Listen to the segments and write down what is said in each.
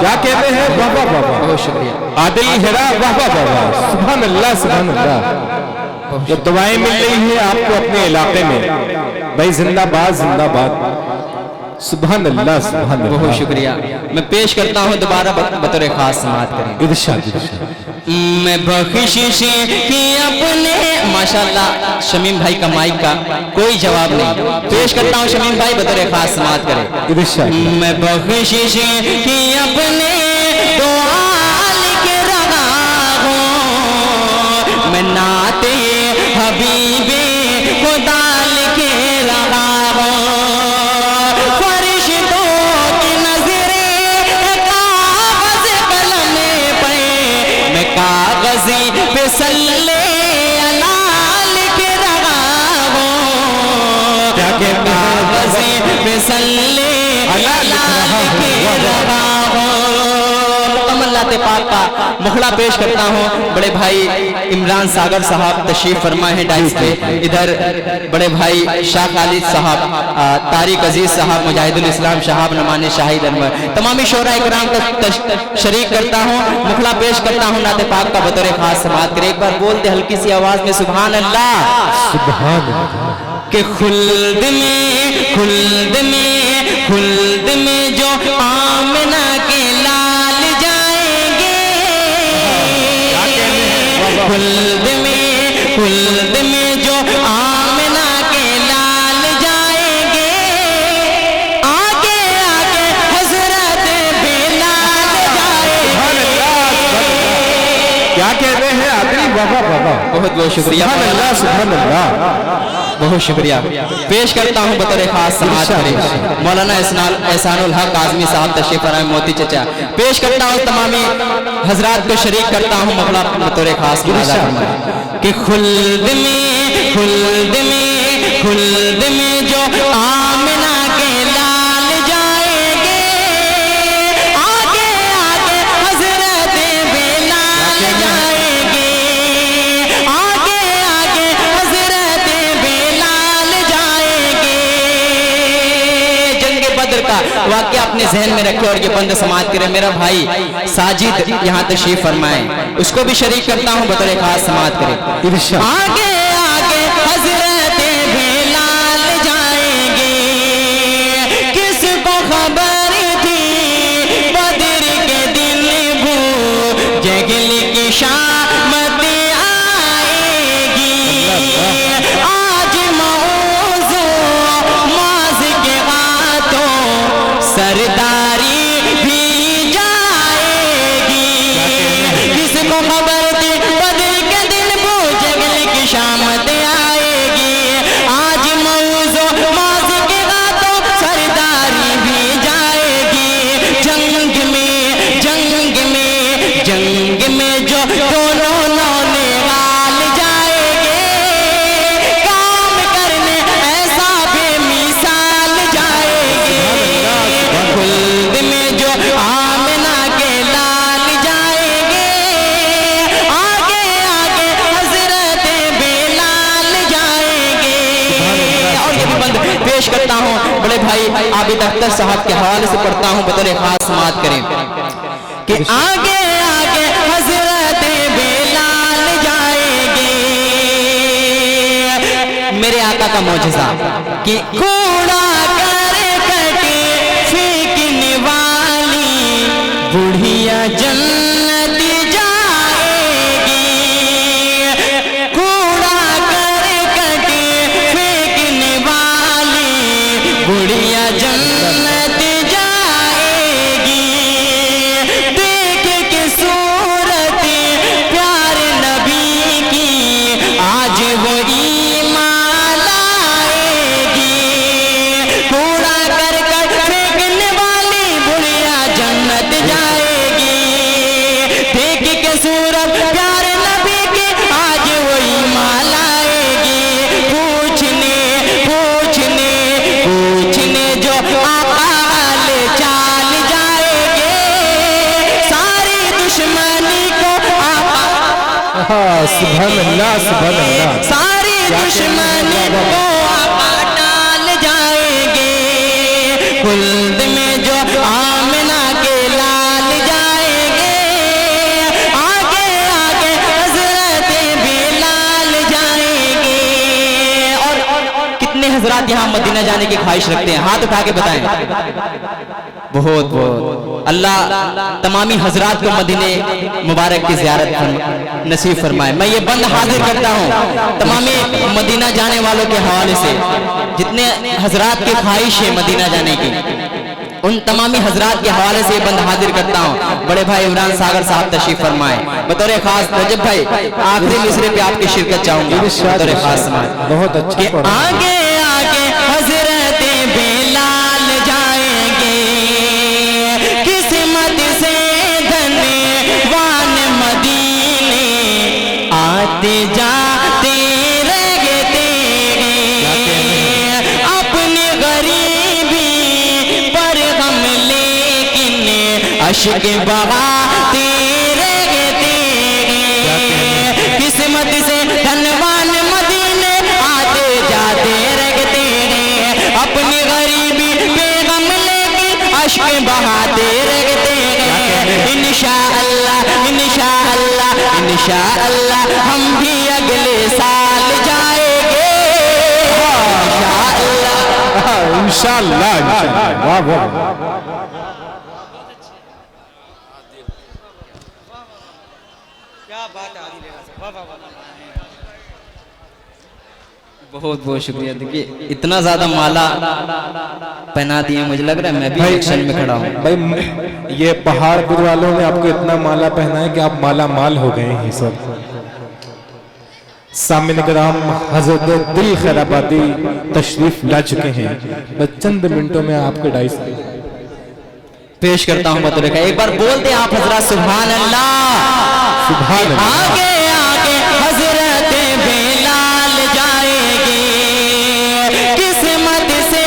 کیا کہتے ہیں؟ واہ واہ واہ واہ، بہت شکریہ، عادل ہیرا، واہ واہ واہ واہ، سبحان اللہ سبحان اللہ۔ جو دعائیں مل رہی ہیں آپ کو اپنے علاقے میں، بھائی زندہ باد زندہ باد، سبحان اللہ سبحان اللہ۔ بہت شکریہ۔ میں پیش کرتا ہوں دوبارہ بطور خاص سماعت کریں۔ ارشاد ارشاد۔ میں بخشش کی اپنے، ماشاءاللہ شمیم بھائی کا مائک کا کوئی جواب نہیں، پیش کرتا ہوں شمیم بھائی بطور خاص سماعت کریں۔ ارشاد۔ میں بخشش کی اپنے دعا لکھ رہا ہوں، میں نعت حبیب خدا لکھ رہا ہوں، فرشتوں کی نظریں کاغذ قلم پہ، میں کاغذ پہ صلی اللہ لکھ رہا ہوں، کاغذ پہ صلی اللہ لکھ رہا ہوں۔ مکمل نعت پاک کا مخلہ پیش کرتا ہوں۔ بڑے بھائی عمران ساگر صاحب تشریف فرمائے ہیں ڈائس پہ، ادھر بڑے بھائی شاہ خالد صاحب، طارق عزیز صاحب، مجاہد الاسلام شہاب نعمان شاہد انور، تمامی شعراء کرام کا شریک کرتا ہوں، مخلہ پیش کرتا ہوں نعت پاک کا بطور خاص سماعت کریں۔ ایک بار بولتے ہلکی سی آواز میں سبحان اللہ، سبحان اللہ۔ کہ خلد میں خلد میں خلد میں جو آمنہ کے لال جائیں گے، خلد میں جو آمنہ کے لال جائیں گے، آگے آگے حضرت بلال جائیں گے۔ کیا کہتے ہیں عادل؟ واہ واہ واہ واہ، بہت بہت شکریہ، سبحان اللہ سبحان اللہ۔ بہت شکریہ۔ پیش کرتا ہوں بطور خاص سماعت کریں مولانا احسان الحق اعظمی صاحب تشریف فرمائے، موتی چچا۔ پیش کرتا ہوں تمامی حضرات کو شریک کرتا ہوں مخلہ بطور خاص فرمائے کہ خلد میں خلد میں خلد میں جو آمنہ کے لال جائیں گے، آگے آگے حضرت بلال جائیں گے، آگے آگے حضرت بلال جائیں گے۔ جنگ بدر کا واقعہ اپنے ذہن میں رکھے اور یہ بند سماعت کرے۔ میرا بھائی ساجد یہاں تشریف فرمائے، اس کو بھی شریک کرتا ہوں بطور خاص سماعت کرے۔ آگے آگے حضرت بلال جائیں گے، کس کو خبر تھی بدر کے دن بھو جگل کی شامت آئے گی، آج موضوع ماض کے ہاتھوں سرداری بھی جائے گی، کس کو خبر تھی بدر کے دن بھو جگل کی شامت آئے گی، آج موضوع ماض کے ہاتھوں سرداری بھی جائے گی، جنگ میں جنگ میں جنگ میں جو دونوں نونہال جائیں گے، کام کرنے ایسا بے مثال جائیں گے، خلد میں جو آمنہ کے لال جائیں گے، آگے آگے حضرت بلال جائیں گے۔ اور یہ بھی بند پیش کرتا ہوں بڑے بھائی عابد اختر صاحب کے حوالے سے پڑھتا ہوں بطور خاص سماعت کریں کہ آگے آگے حضرت بلال جائیں گے۔ میرے آقا کا معجزہ کہ کوڑا کرکٹ پھینکنے والی بڑھیا جنت جائے گی، کوڑا کرکٹ پھینکنے والی بڑھیا جنت جائے گی، دیکھ کے صورت پیار نبی کی آج وہ ایمان لائے گی، کوڑا کرکٹ پھینکنے والی بڑھیا جنت جائے گی، دیکھ کے صورت پیار نبی کی آج وہ ایمان لائے گی، پوچھنے پوچھنے پوچھنے جو آقا حال چال جائے گے، ساری دشمنی کو آقا، سبحان اللہ سبحان اللہ۔ ساری دشمنی کو آقا ٹال جائیں گے، خلد میں جو آمنہ کے لال کہ ہاں مدینہ جانے کی خواہش رکھتے ہیں؟ ہاتھ اٹھا کے بتائیں. بہت بہت اللہ تمامی حضرات کو مدینہ مبارک کی زیارت نصیب فرمائے. میں یہ بند حاضر کرتا ہوں تمامی مدینہ جانے والوں کے حوالے سے. جتنے حضرات کی خواہش ہے مدینہ جانے کی, ان تمامی حضرات کے حوالے سے یہ بند حاضر کرتا ہوں. بڑے بھائی عمران ساگر صاحب تشریف فرمائے. بطور خاص رجب بھائی آخری مصرے پہ آپ کی شرکت چاہوں گا بطور خاص سمائے. بہت اچھا. آگے آگے حضرت بلال جائیں گے, قسمت سے دھنوان مدینے آتے جاتے رہتے ہیں. اپنی غریبی پر غم لیکن اشک بہاتے رہتے ہیں. قسمت سے دھنوان مدینے آتے جاتے رہتے ہیں. اپنی غریبی پہ غم لیکن اشک بہاتے رہتے ہیں. انشاءاللہ انشاءاللہ انشاءاللہ ہم بھی اگلے سال جائیں گے انشاءاللہ. انشاءاللہ. واہ واہ. بہت بہت شکریہ. دیکھیے اتنا زیادہ مالا پہنا دیے, مجھے لگ رہا ہے میں بھی ایکشن میں کھڑا ہوں. بھائی یہ پہاڑ پور والوں نے آپ کو اتنا مالا پہنا ہے کہ آپ مالا مال ہو گئے ہیں سب. سامعین کرام, حضرت دل خیر آبادی تشریف لا چکے ہیں. بس چند منٹوں میں آپ کے ڈائس پیش کرتا ہوں بطور کا. ایک بار بولتے آپ حضرات سبحان اللہ. سبحان اللہ. آگے آگے حضرت بلال جائیں گے, قسمت سے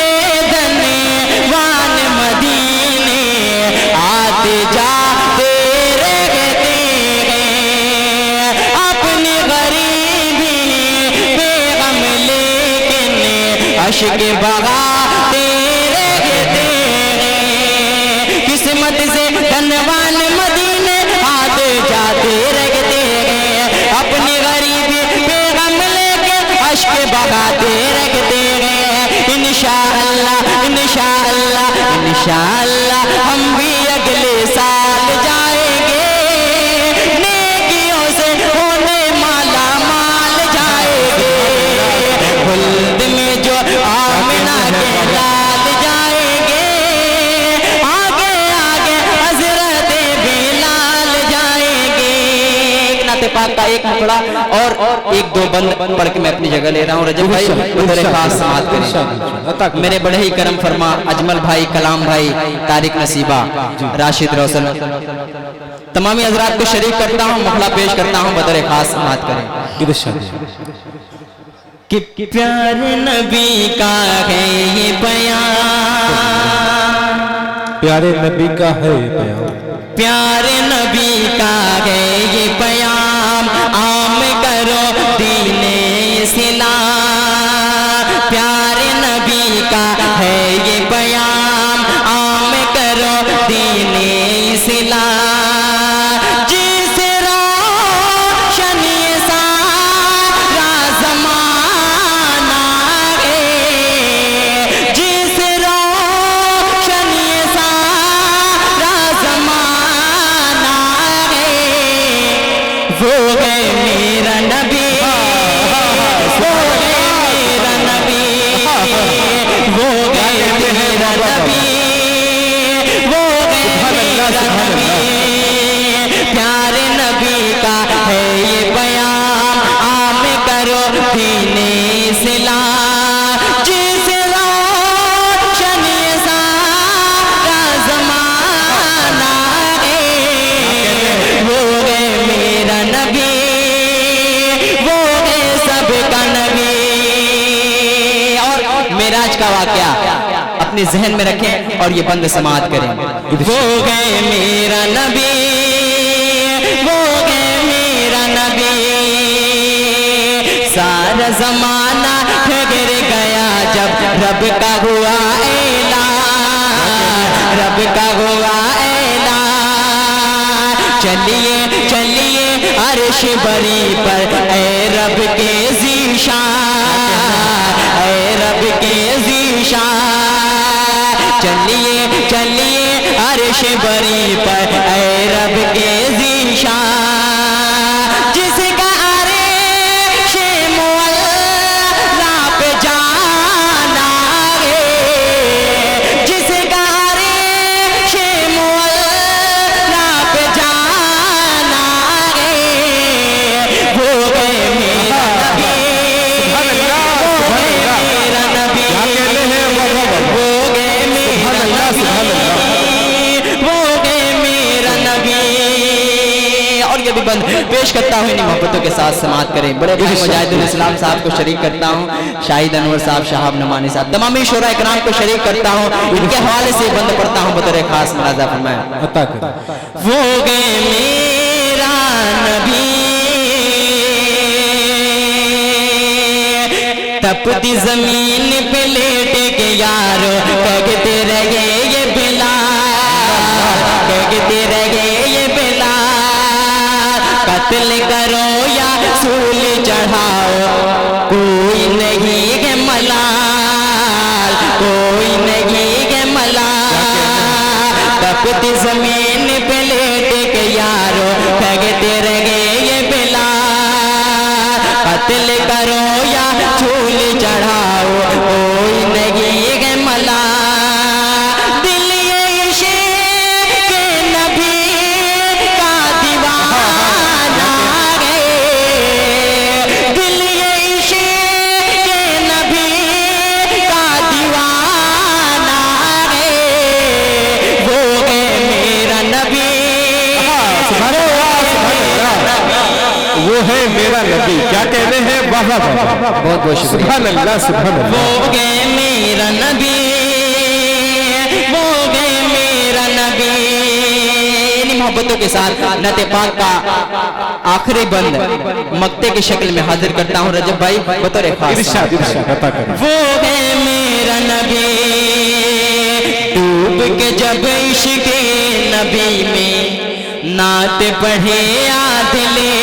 دھنوان مدینے آتے جاتے رہتے ہیں. اپنی غریبی پہ غم لیکن اشک بہاتے رہتے ہیں. قسمت سے دھنوان مدینے آتے جاتے رہتے ہیں. اپنی غریبی پہ غم لیکن اشک بہاتے رہتے ہیں. انشاءاللہ انشاءاللہ انشاءاللہ ہم بھی اگلے سال جائیں گے. نیکیوں سے ہونے مالا مال جائیں گے. خلد میں جو آمنہ کے لال جائیں گے. آگے آگے حضرت بلال جائیں گے. ایک نعت پاک کا ایک ٹکڑا اور ایک دو بند پڑھ کے میں اپنی جگہ لے رہا ہوں. رجب بھائی بطور خاص سماعت کریں. میرے بڑے ہی کرم فرما اجمل بھائی, کلام بھائی, طارق نصیبہ, راشد روشن, تمامی حضرات کو شریک کرتا ہوں, مخلا پیش کرتا ہوں بطور خاص سماعت کریں. کہ پیارے نبی کا ہے یہ بیان, پیارے نبی کا ہے بیان, پیارے نبی کا ہے یہ پیام, عام کرو دین اسلام. پیارے نبی کا ہے یہ پیام, عام کرو دین اسلام. جس روشن سارا زمانہ ہے, جس روشن سارا زمانہ ہے, وہ ہے میرا نبی, وہ ہے میرا نبی, وہ ہے میرا نبی, وہ ہے میرا نبی. پیارے نبی کا ہے یہ بیان, عام کرو دین اسلام. جس روشن سارا زمانہ ہے, وہ ہے میرا نبی, وہ ہے سب کا نبی. اور معراج کا واقعہ اپنے ذہن میں رکھیں اور یہ بند سماعت کریں. وہ ہے میرا نبی, وہ ہے میرا نبی. سارا زمانہ گر گیا جب رب کا ہوا اعلان, رب کا ہوا اعلان. چلیے چلیے عرش بری پر اے رب کے ذیشان, اے رب کے چلیے چلیے عرش بری پر اے رب کے ذیشان جس کا عرش معلا پہ جانا ہے جس کا عرش معلا پہ جانا ہے وہ گئے میرا نبی پیش کرتا ہوں انہیں محبتوں کے ساتھ سماعت کریں بڑے بھائی مجاہد الاسلام صاحب کو شریک کرتا ہوں شاہد انور صاحب شہاب نعمانی صاحب تمامی شورا اکرام کو شریک کرتا ہوں ان کے حوالے سے بند پڑھتا ہوں بطور خاص ملاحظہ فرمائیں عطا کریں وہ گئے میرا نبی تپتی زمین پہ لیٹ کے یارو کہتے رہے یہ بلال کہتے رہے یہ بلال قتل کرو یا سول چڑھاؤ کوئی نہیں ہے ملال کوئی نہیں ہے ملال تپتی زمین پہ لیٹ کے یارو کہتے رہے یہ بلال قتل کرو یا سول چڑھاؤ کوئی نہیں ہے ملال دل یہ عشق کے نبی کا دیوانہ ہے دل یہ عشق کے نبی کا دیوانہ ہے وہ ہے میرا نبی وہ ہے میرا نبی کیا کہنے ہیں واہ واہ بہت بہت شکریہ سبحان اللہ سبحان اللہ وہ گئے میرا نبی وہ گئے میرا نبی انہی محبتوں کے ساتھ نعت پاک کا آخری بند مقطع کی شکل میں حاضر کرتا ہوں رجب بھائی بطور خاص ارشاد ارشاد عطا کریں وہ گئے میرا نبی ڈوب کے جب عشق نبی میں نعت پڑھے عادلے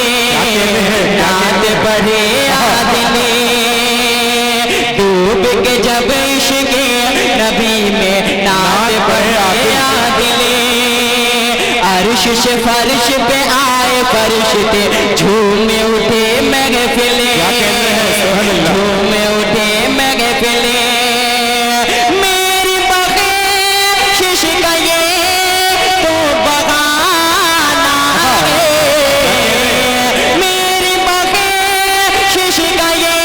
نعت پڑھے عادلے ڈوب کے جب عشق نبی میں نعت پڑھے عادلے عرش سے فرش پہ آئے فرشتے جھومے اٹھے محفلیں جھومے اٹھے محفلیں میری بخشش کا یہ تو بہانہ ہے میری بخشش کا یہ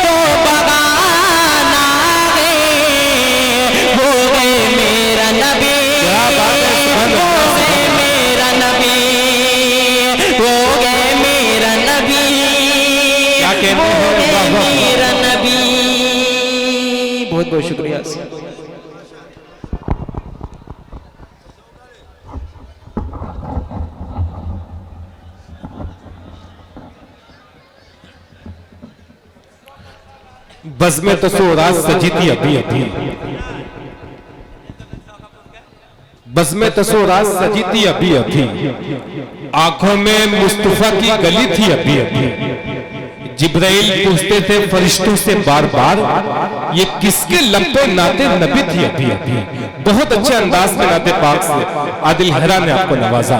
تو بہانہ ہے وہ گئے میرا نبی وہ گئے میرا نبی وہ گئے میرا نبی وہ گئے میرا نبی بہت بہت شکریہ بزم تصورات سجیتی ابھی ابھی بزم تصورات سجیتی ابھی ابھی آنکھوں میں مصطفیٰ کی گلی تھی ابھی ابھی جبرائیل پوچھتے تھے فرشتوں سے بار بار یہ کس کے لب پہ نعت نبی تھی ابھی ابھی بہت اچھے انداز میں نعت پاک سے عادل ہرا نے آپ کو نوازا